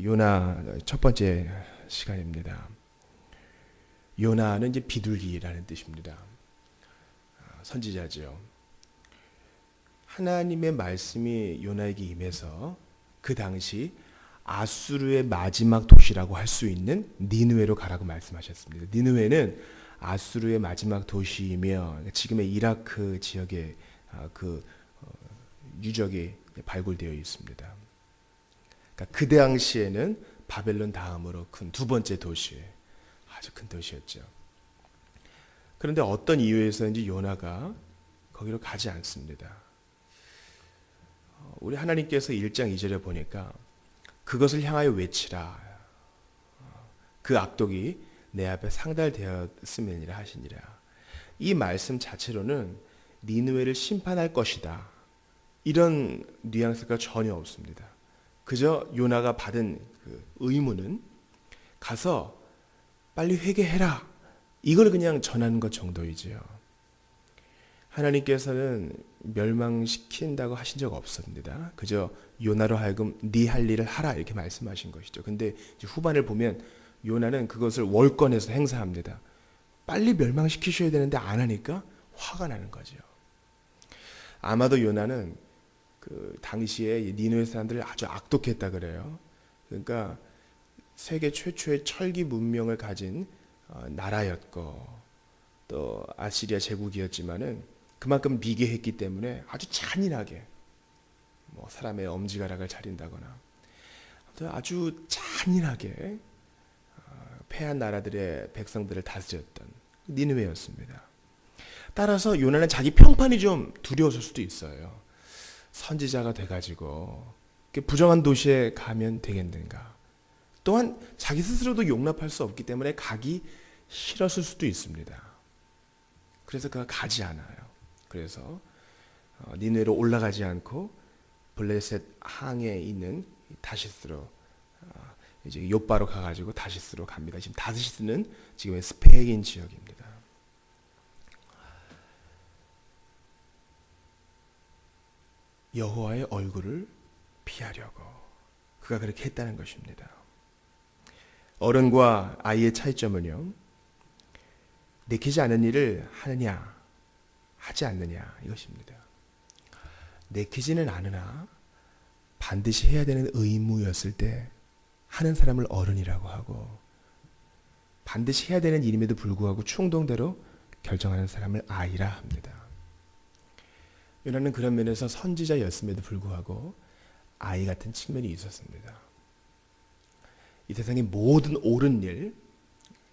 요나 첫 번째 시간입니다. 요나는 이제 비둘기라는 뜻입니다. 선지자죠. 하나님의 말씀이 요나에게 임해서 그 당시 아수르의 마지막 도시라고 할 수 있는 니느웨로 가라고 말씀하셨습니다. 니느웨는 아수르의 마지막 도시이며 지금의 이라크 지역에 유적이 발굴되어 있습니다. 그러니까 그 당시에는 바벨론 다음으로 큰 두 번째 도시, 아주 큰 도시였죠. 그런데 어떤 이유에서인지 요나가 거기로 가지 않습니다. 우리 하나님께서 1장 2절에 보니까 그것을 향하여 외치라. 그 악독이 내 앞에 상달되었음이니라 하시니라. 이 말씀 자체로는 니느웨를 심판할 것이다, 이런 뉘앙스가 전혀 없습니다. 그저 요나가 받은 그 의무는 가서 빨리 회개해라, 이걸 그냥 전하는 것 정도이지요. 하나님께서는 멸망시킨다고 하신 적 없습니다. 그저 요나로 하여금 네 할 일을 하라, 이렇게 말씀하신 것이죠. 근데 이제 후반을 보면 요나는 그것을 월권해서 행사합니다. 빨리 멸망시키셔야 되는데 안 하니까 화가 나는 거죠. 아마도 요나는 그 당시에 니느웨 사람들을 아주 악독했다 그래요. 그러니까 세계 최초의 철기 문명을 가진 나라였고 또 아시리아 제국이었지만은 그만큼 미개했기 때문에 아주 잔인하게 뭐 사람의 엄지가락을 차린다거나 아주 잔인하게 패한 나라들의 백성들을 다스렸던 니느웨였습니다. 따라서 요나는 자기 평판이 좀 두려웠을 수도 있어요. 선지자가 돼가지고 부정한 도시에 가면 되겠는가. 또한 자기 스스로도 용납할 수 없기 때문에 가기 싫었을 수도 있습니다. 그래서 그가 가지 않아요. 그래서 니느웨로 올라가지 않고 블레셋 항에 있는 다시스로 이제 욥바로 가가지고 다시스로 갑니다. 지금 다시스는 지금의 스페인 지역입니다. 여호와의 얼굴을 피하려고 그가 그렇게 했다는 것입니다. 어른과 아이의 차이점은요, 내키지 않은 일을 하느냐 하지 않느냐, 이것입니다. 내키지는 않으나 반드시 해야 되는 의무였을 때 하는 사람을 어른이라고 하고, 반드시 해야 되는 일임에도 불구하고 충동대로 결정하는 사람을 아이라 합니다. 요나는 그런 면에서 선지자였음에도 불구하고 아이 같은 측면이 있었습니다. 이 세상의 모든 옳은 일,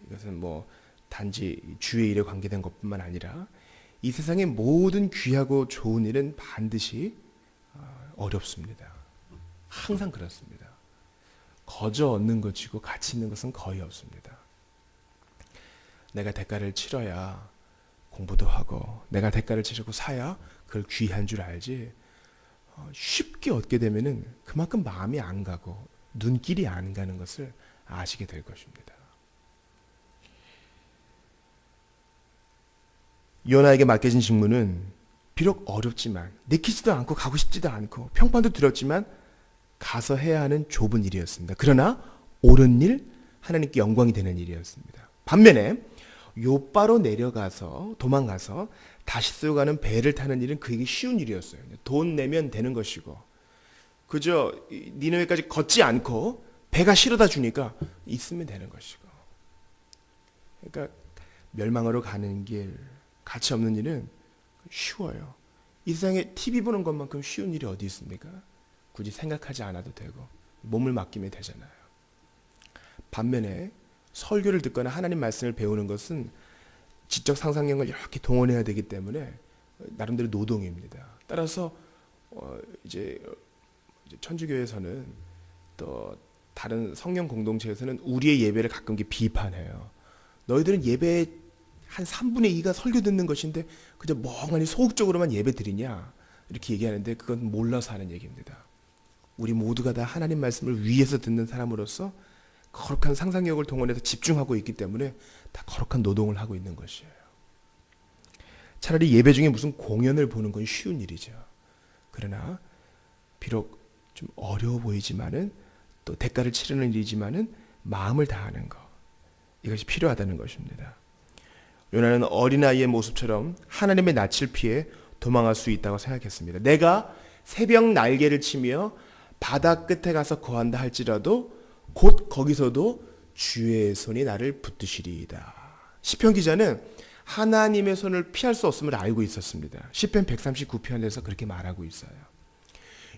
이것은 뭐 단지 주의 일에 관계된 것뿐만 아니라 이 세상의 모든 귀하고 좋은 일은 반드시 어렵습니다. 항상 그렇습니다. 거저 얻는 것이고 가치 있는 것은 거의 없습니다. 내가 대가를 치러야 공부도 하고 내가 대가를 치르고 사야 그걸 귀한 줄 알지, 쉽게 얻게 되면은 그만큼 마음이 안 가고 눈길이 안 가는 것을 아시게 될 것입니다. 요나에게 맡겨진 직무는 비록 어렵지만 내키지도 않고 가고 싶지도 않고 평판도 들었지만 가서 해야 하는 좁은 일이었습니다. 그러나 옳은 일, 하나님께 영광이 되는 일이었습니다. 반면에 욥바로 내려가서 도망가서 다시스로 가는 배를 타는 일은 그에게 쉬운 일이었어요. 돈 내면 되는 것이고 그저 니느웨까지 걷지 않고 배가 실어다 주니까 있으면 되는 것이고, 그러니까 멸망으로 가는 길, 가치 없는 일은 쉬워요. 이 세상에 TV 보는 것만큼 쉬운 일이 어디 있습니까? 굳이 생각하지 않아도 되고 몸을 맡기면 되잖아요. 반면에 설교를 듣거나 하나님 말씀을 배우는 것은 지적 상상력을 이렇게 동원해야 되기 때문에 나름대로 노동입니다. 따라서 이제 천주교에서는 또 다른 성령 공동체에서는 우리의 예배를 가끔 비판해요. 너희들은 예배의 한 3분의 2가 설교 듣는 것인데 그저 멍하니 소극적으로만 예배 드리냐, 이렇게 얘기하는데 그건 몰라서 하는 얘기입니다. 우리 모두가 다 하나님 말씀을 위에서 듣는 사람으로서 거룩한 상상력을 동원해서 집중하고 있기 때문에 다 거룩한 노동을 하고 있는 것이에요. 차라리 예배 중에 무슨 공연을 보는 건 쉬운 일이죠. 그러나 비록 좀 어려워 보이지만은 또 대가를 치르는 일이지만은 마음을 다하는 것, 이것이 필요하다는 것입니다. 요나는 어린아이의 모습처럼 하나님의 낯을 피해 도망할 수 있다고 생각했습니다. 내가 새벽 날개를 치며 바다 끝에 가서 거한다 할지라도 곧 거기서도 주의 손이 나를 붙드시리이다. 시편 기자는 하나님의 손을 피할 수 없음을 알고 있었습니다. 시편 139편에서 그렇게 말하고 있어요.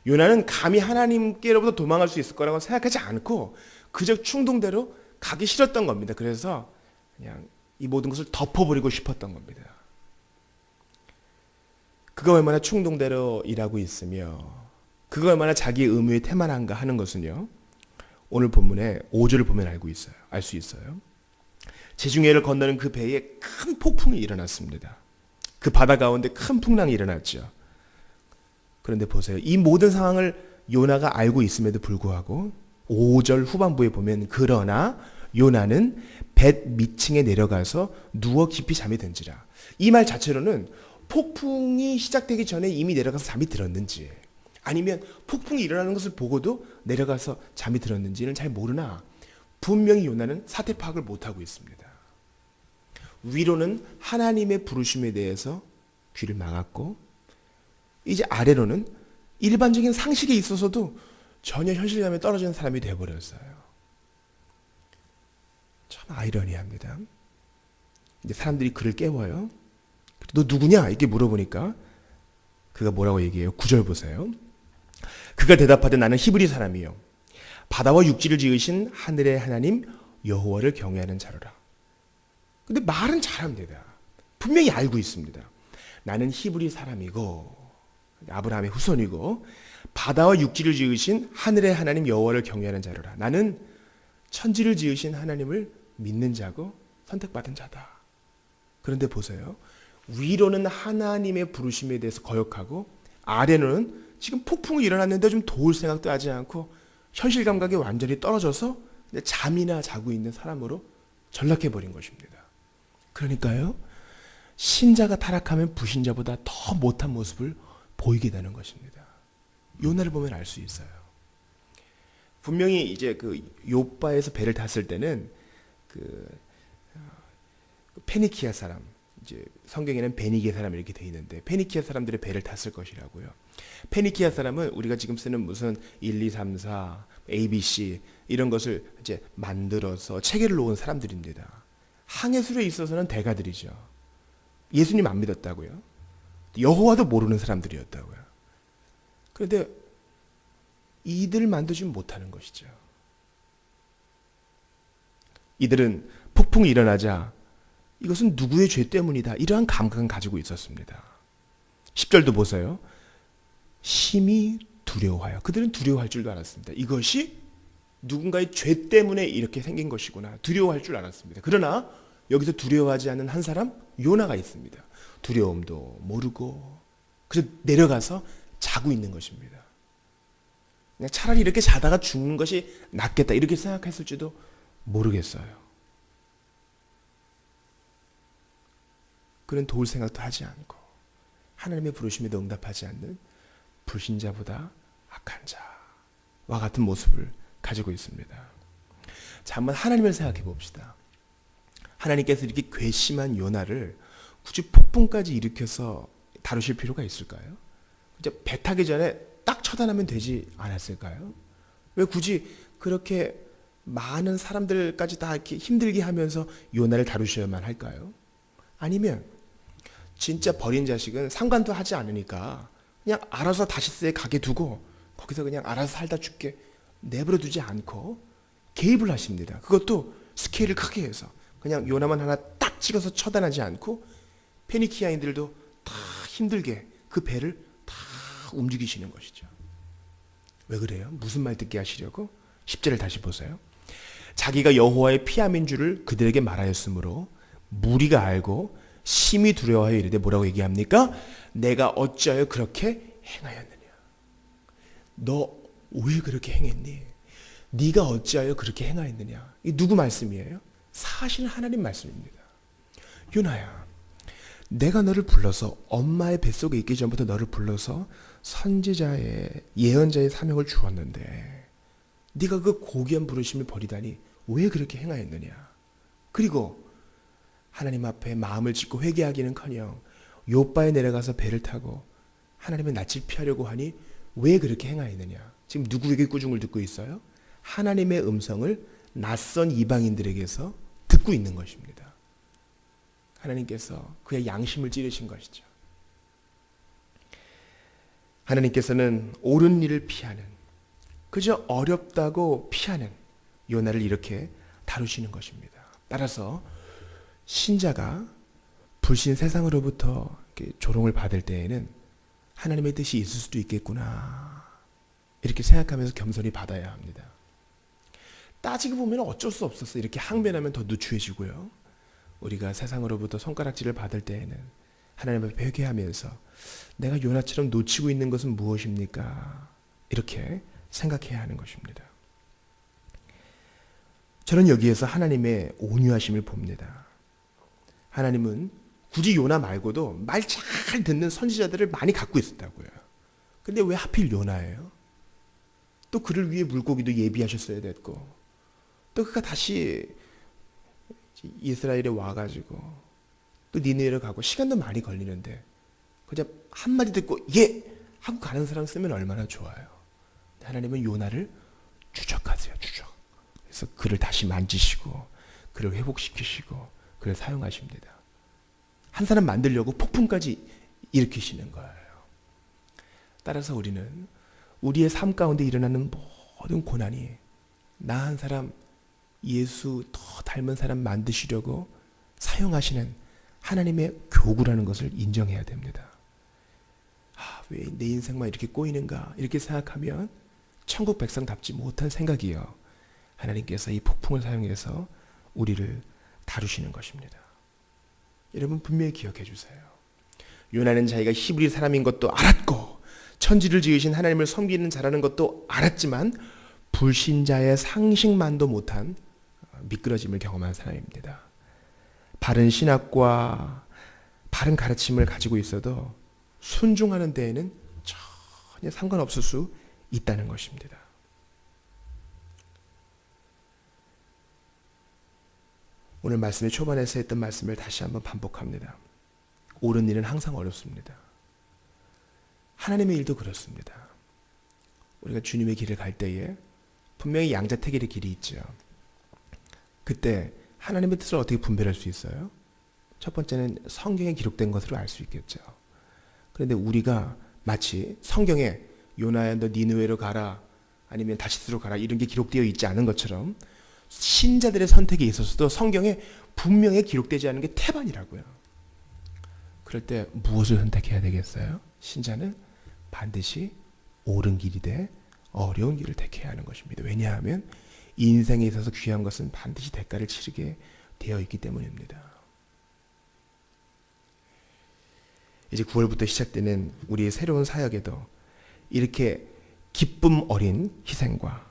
요나는 감히 하나님께로부터 도망갈 수 있을 거라고 생각하지 않고 그저 충동대로 가기 싫었던 겁니다. 그래서 그냥 이 모든 것을 덮어버리고 싶었던 겁니다. 그가 얼마나 충동대로 일하고 있으며 그가 얼마나 자기의 의무에 태만한가 하는 것은요, 오늘 본문의 5절을 보면 알 수 있어요. 지중해를 건너는 그 배에 큰 폭풍이 일어났습니다. 그 바다 가운데 큰 풍랑이 일어났죠. 그런데 보세요. 이 모든 상황을 요나가 알고 있음에도 불구하고 5절 후반부에 보면 그러나 요나는 뱃 밑층에 내려가서 누워 깊이 잠이 든지라. 이 말 자체로는 폭풍이 시작되기 전에 이미 내려가서 잠이 들었는지 아니면 폭풍이 일어나는 것을 보고도 내려가서 잠이 들었는지는 잘 모르나 분명히 요나는 사태 파악을 못하고 있습니다. 위로는 하나님의 부르심에 대해서 귀를 막았고 이제 아래로는 일반적인 상식에 있어서도 전혀 현실감에 떨어지는 사람이 되어버렸어요. 참 아이러니합니다. 이제 사람들이 그를 깨워요. 너 누구냐? 이렇게 물어보니까 그가 뭐라고 얘기해요? 9절 보세요. 그가 대답하되 나는 히브리 사람이요 바다와 육지를 지으신 하늘의 하나님 여호와를 경외하는 자로라. 근데 말은 잘합니다. 분명히 알고 있습니다. 나는 히브리 사람이고 아브라함의 후손이고 바다와 육지를 지으신 하늘의 하나님 여호와를 경외하는 자로라. 나는 천지를 지으신 하나님을 믿는 자고 선택받은 자다. 그런데 보세요. 위로는 하나님의 부르심에 대해서 거역하고 아래는 지금 폭풍이 일어났는데 좀 도울 생각도 하지 않고 현실 감각이 완전히 떨어져서 잠이나 자고 있는 사람으로 전락해버린 것입니다. 그러니까요. 신자가 타락하면 불신자보다 더 못한 모습을 보이게 되는 것입니다. 요나를 보면 알 수 있어요. 분명히 이제 그 욥바에서 배를 탔을 때는 그 페니키아 사람, 이제 성경에는 베니게 사람 이렇게 돼 있는데 페니키아 사람들의 배를 탔을 것이라고요. 페니키아 사람은 우리가 지금 쓰는 무슨 1, 2, 3, 4, ABC 이런 것을 이제 만들어서 체계를 놓은 사람들입니다. 항해술에 있어서는 대가들이죠. 예수님 안 믿었다고요. 여호와도 모르는 사람들이었다고요. 그런데 이들 만들지 못하는 것이죠. 이들은 폭풍이 일어나자 이것은 누구의 죄 때문이다. 이러한 감각은 가지고 있었습니다. 10절도 보세요. 심히 두려워하여. 그들은 두려워할 줄도 알았습니다. 이것이 누군가의 죄 때문에 이렇게 생긴 것이구나. 두려워할 줄 알았습니다. 그러나 여기서 두려워하지 않는 한 사람 요나가 있습니다. 두려움도 모르고 그래서 내려가서 자고 있는 것입니다. 그냥 차라리 이렇게 자다가 죽는 것이 낫겠다 이렇게 생각했을지도 모르겠어요. 그는 도울 생각도 하지 않고 하나님의 부르심에도 응답하지 않는 불신자보다 악한 자와 같은 모습을 가지고 있습니다. 자, 한번 하나님을 생각해 봅시다. 하나님께서 이렇게 괘씸한 요나를 굳이 폭풍까지 일으켜서 다루실 필요가 있을까요? 이제 배 타기 전에 딱 처단하면 되지 않았을까요? 왜 굳이 그렇게 많은 사람들까지 다 이렇게 힘들게 하면서 요나를 다루셔야만 할까요? 아니면 진짜 버린 자식은 상관도 하지 않으니까 그냥 알아서 다시스에 가게 두고 거기서 그냥 알아서 살다 죽게 내버려 두지 않고 개입을 하십니다. 그것도 스케일을 크게 해서 그냥 요나만 하나 딱 찍어서 처단하지 않고 페니키아인들도 다 힘들게 그 배를 다 움직이시는 것이죠. 왜 그래요? 무슨 말 듣게 하시려고? 10절을 다시 보세요. 자기가 여호와의 피함인 줄을 그들에게 말하였으므로 무리가 알고 심히 두려워하여 이르되 뭐라고 얘기합니까? 내가 어찌하여 그렇게 행하였느냐? 너 왜 그렇게 행했니? 네가 어찌하여 그렇게 행하였느냐? 이 누구 말씀이에요? 사실 하나님 말씀입니다. 요나야, 내가 너를 불러서 엄마의 뱃속에 있기 전부터 너를 불러서 선지자의 예언자의 사명을 주었는데 네가 그 고귀한 부르심을 버리다니 왜 그렇게 행하였느냐. 그리고 하나님 앞에 마음을 짓고 회개하기는커녕 요바에 내려가서 배를 타고 하나님의 낯을 피하려고 하니 왜 그렇게 행하였느냐. 지금 누구에게 꾸중을 듣고 있어요? 하나님의 음성을 낯선 이방인들에게서 듣고 있는 것입니다. 하나님께서 그의 양심을 찌르신 것이죠. 하나님께서는 옳은 일을 피하는, 그저 어렵다고 피하는 요나를 이렇게 다루시는 것입니다. 따라서 신자가 불신 세상으로부터 조롱을 받을 때에는 하나님의 뜻이 있을 수도 있겠구나 이렇게 생각하면서 겸손히 받아야 합니다. 따지고 보면 어쩔 수 없었어. 이렇게 항변하면 더 누추해지고요. 우리가 세상으로부터 손가락질을 받을 때에는 하나님 앞에 회개하면서 내가 요나처럼 놓치고 있는 것은 무엇입니까? 이렇게 생각해야 하는 것입니다. 저는 여기에서 하나님의 온유하심을 봅니다. 하나님은 굳이 요나 말고도 말 잘 듣는 선지자들을 많이 갖고 있었다고요. 근데 왜 하필 요나예요? 또 그를 위해 물고기도 예비하셨어야 됐고, 또 그가 다시 이스라엘에 와가지고 또 니느웨로 가고 시간도 많이 걸리는데 그냥 한마디 듣고 예! 하고 가는 사람 쓰면 얼마나 좋아요. 하나님은 요나를 추적하세요. 추적. 그래서 그를 다시 만지시고 그를 회복시키시고 그를 사용하십니다. 한 사람 만들려고 폭풍까지 일으키시는 거예요. 따라서 우리는 우리의 삶 가운데 일어나는 모든 고난이 나 한 사람 예수 더 닮은 사람 만드시려고 사용하시는 하나님의 교구라는 것을 인정해야 됩니다. 왜 내 인생만 이렇게 꼬이는가 이렇게 생각하면 천국 백성답지 못한 생각이요. 하나님께서 이 폭풍을 사용해서 우리를 다루시는 것입니다. 여러분 분명히 기억해 주세요. 요나는 자기가 히브리 사람인 것도 알았고 천지를 지으신 하나님을 섬기는 자라는 것도 알았지만 불신자의 상식만도 못한 미끄러짐을 경험한 사람입니다. 바른 신학과 바른 가르침을 가지고 있어도 순종하는 데에는 전혀 상관없을 수 있다는 것입니다. 오늘 말씀의 초반에서 했던 말씀을 다시 한번 반복합니다. 옳은 일은 항상 어렵습니다. 하나님의 일도 그렇습니다. 우리가 주님의 길을 갈 때에 분명히 양자택일의 길이 있죠. 그때 하나님의 뜻을 어떻게 분별할 수 있어요? 첫 번째는 성경에 기록된 것으로 알 수 있겠죠. 그런데 우리가 마치 성경에 요나야 너 니느웨로 가라 아니면 다시스로 가라 이런 게 기록되어 있지 않은 것처럼 신자들의 선택에 있어서도 성경에 분명히 기록되지 않은 게 태반이라고요. 그럴 때 무엇을 선택해야 되겠어요? 신자는 반드시 옳은 길이 돼 어려운 길을 택해야 하는 것입니다. 왜냐하면 인생에 있어서 귀한 것은 반드시 대가를 치르게 되어 있기 때문입니다. 이제 9월부터 시작되는 우리의 새로운 사역에도 이렇게 기쁨 어린 희생과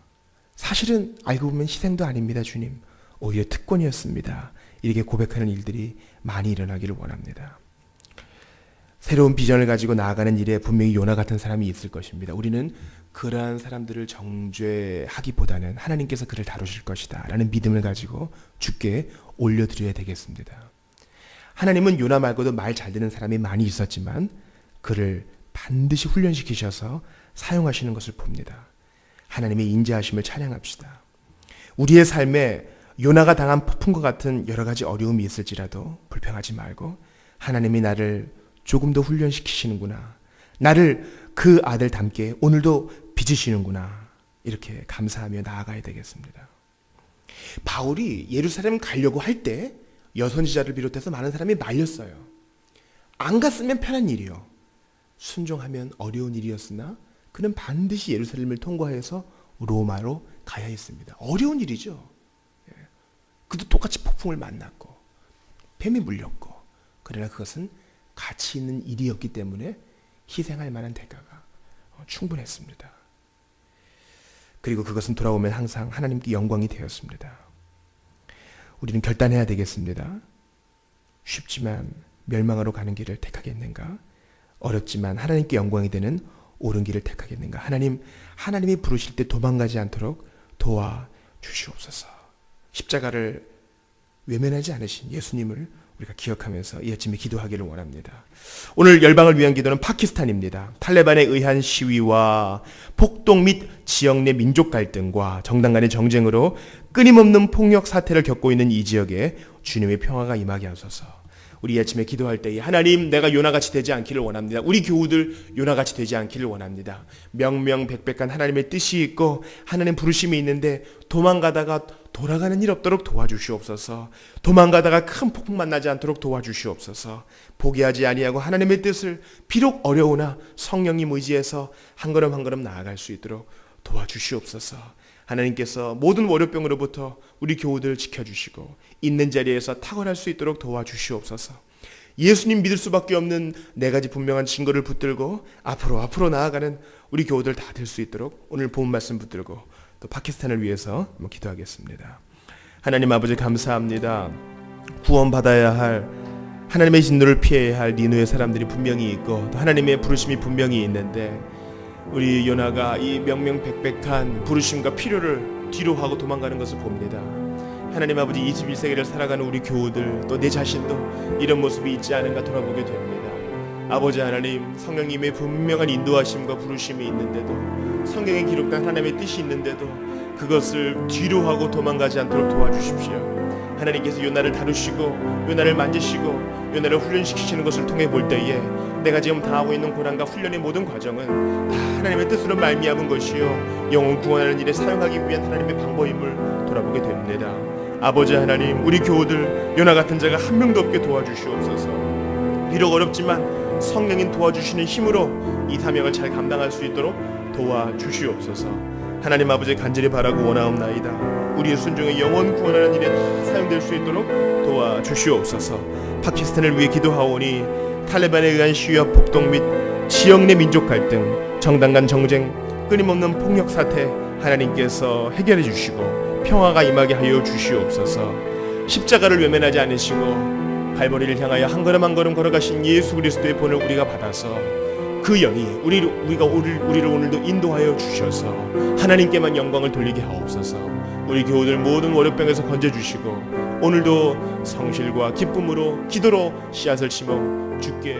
사실은 알고 보면 희생도 아닙니다. 주님 오히려 특권이었습니다. 이렇게 고백하는 일들이 많이 일어나기를 원합니다. 새로운 비전을 가지고 나아가는 일에 분명히 요나 같은 사람이 있을 것입니다. 우리는 그러한 사람들을 정죄하기보다는 하나님께서 그를 다루실 것이다 라는 믿음을 가지고 주께 올려드려야 되겠습니다. 하나님은 요나 말고도 말 잘 듣는 사람이 많이 있었지만 그를 반드시 훈련시키셔서 사용하시는 것을 봅니다. 하나님의 인자하심을 찬양합시다. 우리의 삶에 요나가 당한 폭풍과 같은 여러 가지 어려움이 있을지라도 불평하지 말고 하나님이 나를 조금 더 훈련시키시는구나. 나를 그 아들 닮게 오늘도 빚으시는구나. 이렇게 감사하며 나아가야 되겠습니다. 바울이 예루살렘 가려고 할 때 여선지자를 비롯해서 많은 사람이 말렸어요. 안 갔으면 편한 일이요. 순종하면 어려운 일이었으나 그는 반드시 예루살렘을 통과해서 로마로 가야 했습니다. 어려운 일이죠. 그도 똑같이 폭풍을 만났고 뱀이 물렸고 그러나 그것은 가치 있는 일이었기 때문에 희생할 만한 대가가 충분했습니다. 그리고 그것은 돌아오면 항상 하나님께 영광이 되었습니다. 우리는 결단해야 되겠습니다. 쉽지만 멸망하러 가는 길을 택하겠는가? 어렵지만 하나님께 영광이 되는 옳은 길을 택하겠는가? 하나님이 부르실 때 도망가지 않도록 도와주시옵소서. 십자가를 외면하지 않으신 예수님을 우리가 기억하면서 이 아침에 기도하기를 원합니다. 오늘 열방을 위한 기도는 파키스탄입니다. 탈레반에 의한 시위와 폭동 및 지역 내 민족 갈등과 정당 간의 정쟁으로 끊임없는 폭력 사태를 겪고 있는 이 지역에 주님의 평화가 임하게 하소서. 우리 이 아침에 기도할 때에 하나님, 내가 요나같이 되지 않기를 원합니다. 우리 교우들 요나같이 되지 않기를 원합니다. 명명백백한 하나님의 뜻이 있고 하나님 부르심이 있는데 도망가다가 돌아가는 일 없도록 도와주시옵소서. 도망가다가 큰 폭풍 만나지 않도록 도와주시옵소서. 포기하지 아니하고 하나님의 뜻을 비록 어려우나 성령님 의지해서 한 걸음 한 걸음 나아갈 수 있도록 도와주시옵소서. 하나님께서 모든 월요병으로부터 우리 교우들 지켜주시고 있는 자리에서 탁월할 수 있도록 도와주시옵소서. 예수님 믿을 수밖에 없는 네 가지 분명한 증거를 붙들고 앞으로 나아가는 우리 교우들 다 될 수 있도록 오늘 본 말씀 붙들고 또 파키스탄을 위해서 한번 기도하겠습니다. 하나님 아버지 감사합니다. 구원받아야 할 하나님의 진노를 피해야 할 니누의 사람들이 분명히 있고 또 하나님의 부르심이 분명히 있는데 우리 요나가 이 명명백백한 부르심과 필요를 뒤로 하고 도망가는 것을 봅니다. 하나님 아버지 21세기를 살아가는 우리 교우들 또 내 자신도 이런 모습이 있지 않은가 돌아보게 됩니다. 아버지 하나님, 성령님의 분명한 인도하심과 부르심이 있는데도 성경에 기록된 하나님의 뜻이 있는데도 그것을 뒤로 하고 도망가지 않도록 도와주십시오. 하나님께서 요나를 다루시고 요나를 만지시고 요나를 훈련시키시는 것을 통해 볼 때에 내가 지금 당하고 있는 고난과 훈련의 모든 과정은 다 하나님의 뜻으로 말미암은 것이요 영혼 구원하는 일에 사용하기 위한 하나님의 방법임을 돌아보게 됩니다. 아버지 하나님, 우리 교우들 요나 같은 자가 한 명도 없게 도와주시옵소서. 비록 어렵지만 성령인 도와주시는 힘으로 이 사명을 잘 감당할 수 있도록 도와주시옵소서. 하나님 아버지 간절히 바라고 원하옵나이다. 우리의 순종의 영혼 구원하는 일에 사용될 수 있도록 도와주시옵소서. 파키스탄을 위해 기도하오니 탈레반에 의한 시위와 폭동 및 지역 내 민족 갈등, 정당 간 정쟁, 끊임없는 폭력 사태 하나님께서 해결해 주시고 평화가 임하게 하여 주시옵소서. 십자가를 외면하지 않으시고 갈보리를 향하여 한 걸음 한 걸음 걸어가신 예수 그리스도의 본을 우리가 받아서 그 영이 우리를 오늘도 인도하여 주셔서 하나님께만 영광을 돌리게 하옵소서. 우리 교우들 모든 월요병에서 건져주시고 오늘도 성실과 기쁨으로 기도로 씨앗을 심어 주께